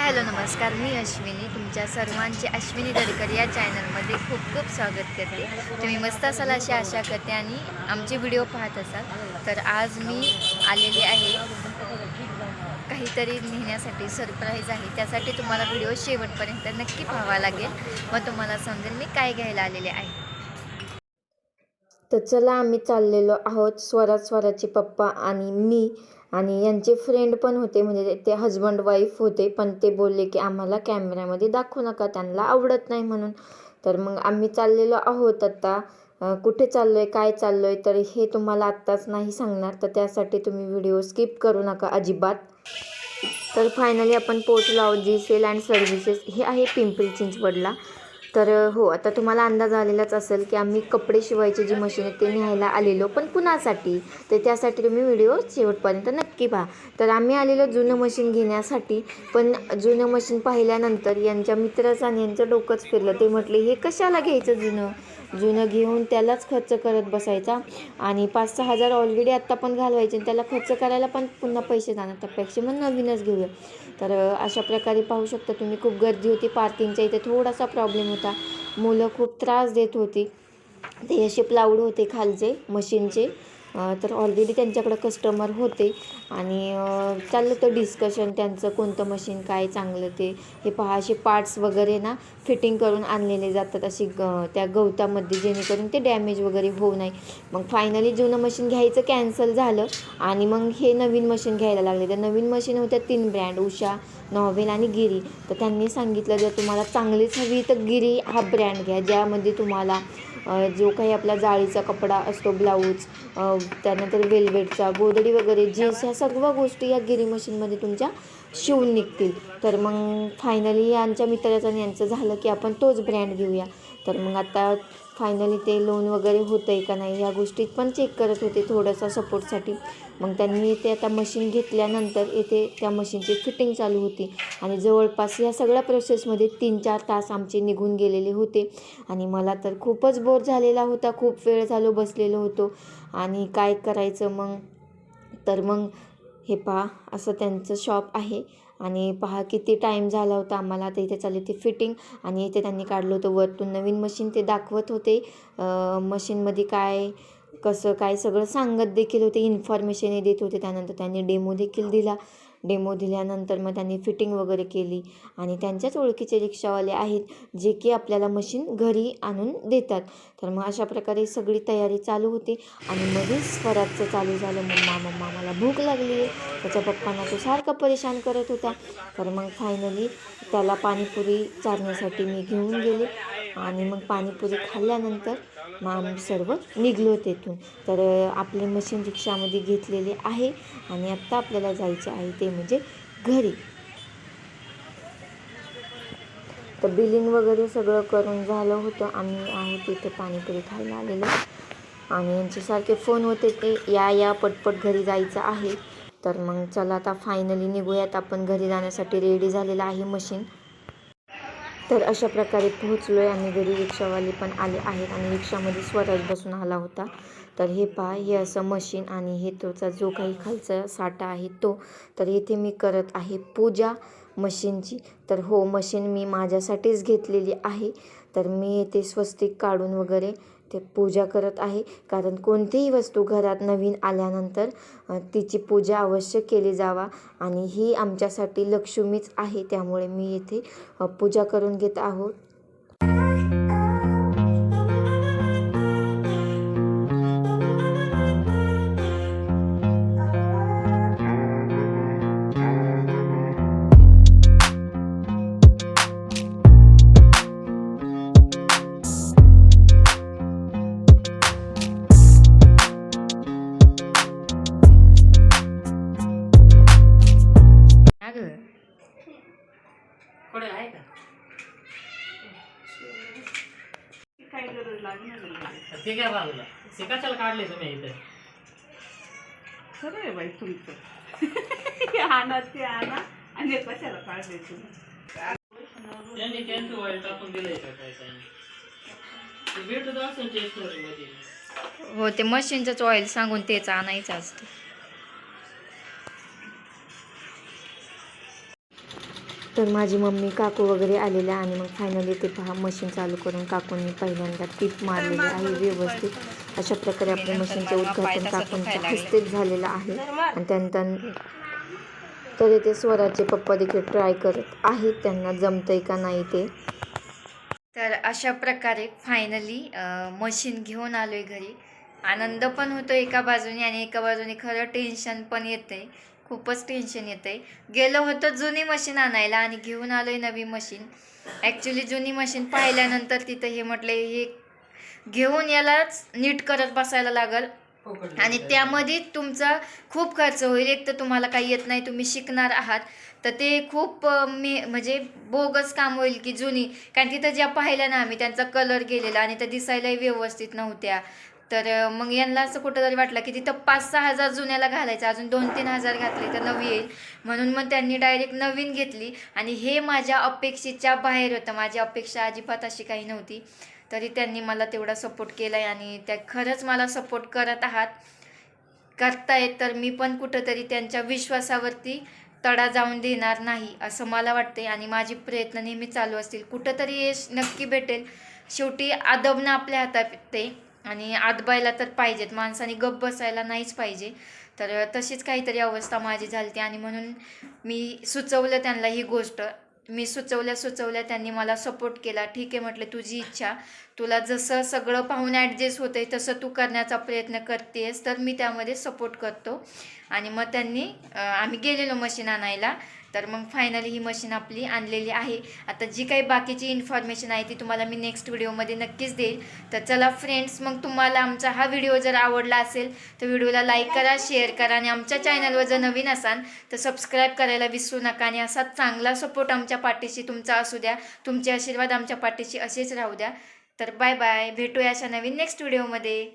Hello नमस्कार, मी अश्विनी. तुमच्या सर्वांचे अश्विनी दरेकर या चॅनलमध्ये खूप खूप स्वागत करते. तुम्ही मस्त असाल अशी आशा करते आणि आमचे व्हिडिओ पाहत असाल. तर आज मी आलेले आहे काहीतरी नेण्यासाठी, सरप्राईज आहे. त्यासाठी तुम्हाला व्हिडिओ शेवटपर्यंत नक्की पाहावा लागेल, मग तुम्हाला समजेल मी काय घ्यायला आलेले आहे. तर चला, आम्ही चाललेलो आहोत. स्वराचे पप्पा आणि मी आणि यांचे फ्रेंड पण होते, म्हणजे ते हजबंड वाईफ होते. पण ते बोलले की आम्हाला कॅमेऱ्यामध्ये दाखवू नका, त्यांना आवडत नाही म्हणून. तर मग आम्ही चाललेलो आहोत. आता कुठे चाललो आहे, काय चाललो आहे, तर हे तुम्हाला आत्ताच नाही सांगणार. तर त्यासाठी तुम्ही व्हिडिओ स्किप करू नका अजिबात. तर फायनली आपण पोचलो आहोत. जी अँड सर्व्हिसेस हे आहे पिंपरी चिंचवडला. तर हो, आता तुम्हाला अंदाज आलेलाच असेल की आम्ही कपडे शिवायचे जी मशीन आहे ते न्यायला आलेलो. पण कुणासाठी, तर त्यासाठी तुम्ही व्हिडिओ शेवटपर्यंत नक्की पहा. तर आम्ही आलेलो जुनं मशीन घेण्यासाठी. पण जुनं मशीन पाहिल्यानंतर यांच्या मित्राचं आणि यांचं डोकंच फिरलं. ते म्हटले, हे कशाला घ्यायचं जुनं घेऊन त्यालाच खर्च करत बसायचा आणि 5-6 हजार ऑलरेडी आत्ता पण घालवायचे आणि त्याला खर्च करायला पण पुन्हा पैसे जाणार, त्यापेक्षा मग नवीनच घेऊया. तर अशा प्रकारे पाहू शकता तुम्ही, खूप गर्दी होती. पार्किंगच्या इथे थोडासा प्रॉब्लेम होता. मुलं खूप त्रास देत होती. ते असे प्लाऊड होते खालचे मशीनचे. तर ऑलरेडी त्यांच्याकडं कस्टमर होते आणि चाललं होतं डिस्कशन त्यांचं, कोणतं मशीन काय चांगलं ते. हे पहा, असे पार्ट्स वगैरे ना फिटिंग करून आणलेले जातात अशी त्या गवतामध्ये, जेणेकरून ते डॅमेज वगैरे होऊ नये. मग फायनली जुनं मशीन घ्यायचं कॅन्सल झालं आणि मग हे नवीन मशीन घ्यायला लागले. तर नवीन मशीन होत्या 3 ब्रँड, उषा, नॉव्हेल आणि गिरी. तर त्यांनी सांगितलं, जर तुम्हाला चांगलीच हवी तर गिरी हा ब्रँड घ्या, ज्यामध्ये तुम्हाला जो काही आपला जाळीचा कपडा असतो, ब्लाऊज, त्यानंतर वेल्वेटचा, गोदडी वगैरे, जीन्स, ह्या सर्व गोष्टी या गिरी मशीनमध्ये तुमच्या शिवून निघतील. तर मग फायनली यांच्या मित्राचं आणि यांचं झालं की आपण तोच ब्रँड घेऊया. तर मग आता फायनली ते लोन वगैरे होतं आहे का नाही ह्या गोष्टीत पण चेक करत होते थोडंसं सपोर्टसाठी. मग त्यांनी ते आता मशीन घेतल्यानंतर येथे त्या मशीनची फिटिंग चालू होती आणि जवळपास या सगळ्या प्रोसेसमध्ये 3-4 तास आमचे निघून गेलेले होते. आणि मला तर खूपच बोर झालेला होता. खूप वेळ झालो बसलेलो होतो आणि काय करायचं मग. तर मग हे पहा, असं त्यांचं शॉप आहे आणि पहा किती टाईम झाला होता आम्हाला. तर इथे चालली ती फिटिंग आणि इथे त्यांनी काढलं होतं वरतून नवीन मशीन. ते दाखवत होते मशीनमध्ये काय कसं काय सगळं सांगत देखील होते, इन्फॉर्मेशन देत होते. त्यानंतर त्यांनी डेमो देखील दिला. डेमो दिल्यानंतर मग त्यांनी फिटिंग वगैरे केली आणि त्यांच्याच ओळखीचे रिक्षावाले आहेत जे की आपल्याला मशीन घरी आणून देतात. तर मग अशा प्रकारे सगळी तयारी चालू होती आणि मध्येच स्वराजचं चालू झालं, मम्मा मला भूक लागली आहे. त्याच्या पप्पांना तो सारखा परेशान करत होता. तर मग फायनली त्याला पाणीपुरी चारण्यासाठी मी घेऊन गेले आणि मग पाणीपुरी खाल्ल्यानंतर मग आम्ही सर्व निघलो तेथून. तर आपले मशीन रिक्षामध्ये घेतलेले आहे आणि आत्ता आपल्याला जायचे आहे ते म्हणजे घरी. तर बिलिंग वगैरे सगळं करून झालं होतं. आम्ही आहोत इथे पाणीपुरी खायला आलेलो आणि यांचे सारखे फोन होते ते या पटपट घरी जायचं आहे. तर मग चला, आता फायनली निघूयात आपण. घरी जाण्यासाठी रेडी झालेलं आहे मशीन. तर अशा प्रकारे पोहोचलो आहे आम्ही घरी. रिक्षावाले पण आले आहेत आणि रिक्षामध्ये स्वराज बसून आला होता. तर हे पहा, हे असं मशीन आणि हे तोचा जो काही खालचा साठा आहे तो. तर इथे मी करत आहे पूजा मशीनची. तर हो, मशीन मी माझ्यासाठीच घेतलेली आहे. तर मी येथे स्वस्तिक काढून वगैरे ते पूजा करत आहे, कारण कोणतीही वस्तू घरात नवीन आल्यानंतर तिची पूजा अवश्य केली जावा आणि ही आमच्यासाठी लक्ष्मीच आहे. त्यामुळे मी येथे पूजा करून घेत आहोत. ते काय बाजूला ते कशाला काढले तुम्ही इथे? खरं आहे बाई तुमचं. आणा ते आणा आणि कशाला काढले तुम्ही? त्यांनी त्यांचं ऑइल टाकून दिलंय का काय काय भेटत असेल स्टेशनरी मध्ये. हो, ते मशीनचंच ऑइल सांगून तेच आणायचं असतं. तर माझी मम्मी काकू वगैरे आलेल्या आणि मग फायनली ते पहा मशीन चालू करून काकूंनी पहिल्यांदा टिप मारलेली आहे व्यवस्थित. अशा प्रकारे आपल्या मशीनचे उद्घाटन काकूंच्या हस्तेच झालेलं आहे. आणि त्यानंतर तर इथे स्वराचे पप्पा देखील ट्राय करत आहेत, त्यांना जमतंय का नाही ते. तर अशा प्रकारे फायनली मशीन घेऊन आलोय घरी. आनंद पण होतो एका बाजूने आणि एका बाजूने खरं टेन्शन पण येतंय, खूपच टेन्शन येतंय. गेलो होतो जुनी मशीन आणायला आणि घेऊन आलोय नवी मशीन. ॲक्च्युली जुनी मशीन पाहिल्यानंतर तिथं हे म्हटले हे घेऊन यालाच नीट करत बसायला लागल आणि त्यामध्ये तुमचा खूप खर्च होईल. एक तर तुम्हाला काही येत नाही, तुम्ही शिकणार आहात, तर ते खूप म्हणजे बोगस काम होईल की जुनी. कारण तिथं ज्या पाहिल्या ना आम्ही त्यांचा कलर गेलेला आणि त्या दिसायलाही व्यवस्थित नव्हत्या. तर मग यांना असं कुठंतरी वाटलं की तिथं 5-6 हजार जुन्याला घालायचं, अजून 2-3 हजार घातले तर नवी येईल. म्हणून मग त्यांनी डायरेक्ट नवीन घेतली आणि हे माझ्या अपेक्षेच्या बाहेर होतं. माझी अपेक्षा अजिबात अशी काही नव्हती, तरी त्यांनी मला तेवढा सपोर्ट केला आहे आणि त्या खरंच मला सपोर्ट करत आहात, करतायत. तर मी पण कुठंतरी त्यांच्या विश्वासावरती तडा जाऊन देणार नाही असं मला वाटते आणि माझे प्रयत्न नेहमी चालू असतील. कुठंतरी यश नक्की भेटेल. शेवटी आदबणं आपल्या हातात ते आणि आदबायला तर पाहिजेत, माणसाने गप्प बसायला नाहीच पाहिजे. तर तशीच काहीतरी अवस्था माझी झाली आणि म्हणून मी सुचवलं त्यांना ही गोष्ट. मी सुचवल्या त्यांनी मला सपोर्ट केला. ठीक आहे म्हटलं, तुझी इच्छा, तुला जसं सगळं पाहून ॲडजस्ट होतं आहे तसं तू करण्याचा प्रयत्न करतेस, तर मी त्यामध्ये सपोर्ट करतो. आणि मग त्यांनी आम्ही गेलेलो मशीन आणायला. तर मग फायनली ही मशीन आपली आणलेली आहे. आता जी काही बाकीची इन्फॉर्मेशन आहे ती तुम्हाला मी नेक्स्ट व्हिडिओमध्ये नक्कीच देईल. तर चला फ्रेंड्स, मग तुम्हाला आमचा हा व्हिडिओ जर आवडला असेल तर व्हिडिओला लाईक करा, शेअर करा आणि आमच्या चॅनलवर जर नवीन असाल तर सबस्क्राईब करायला विसरू नका. आणि असा चांगला सपोर्ट आमच्या पाठीशी तुमचा असू द्या, तुमचे आशीर्वाद आमच्या पाठीशी असेच राहू द्या. तर बाय बाय, भेटूया अशा नवीन नेक्स्ट व्हिडिओमध्ये.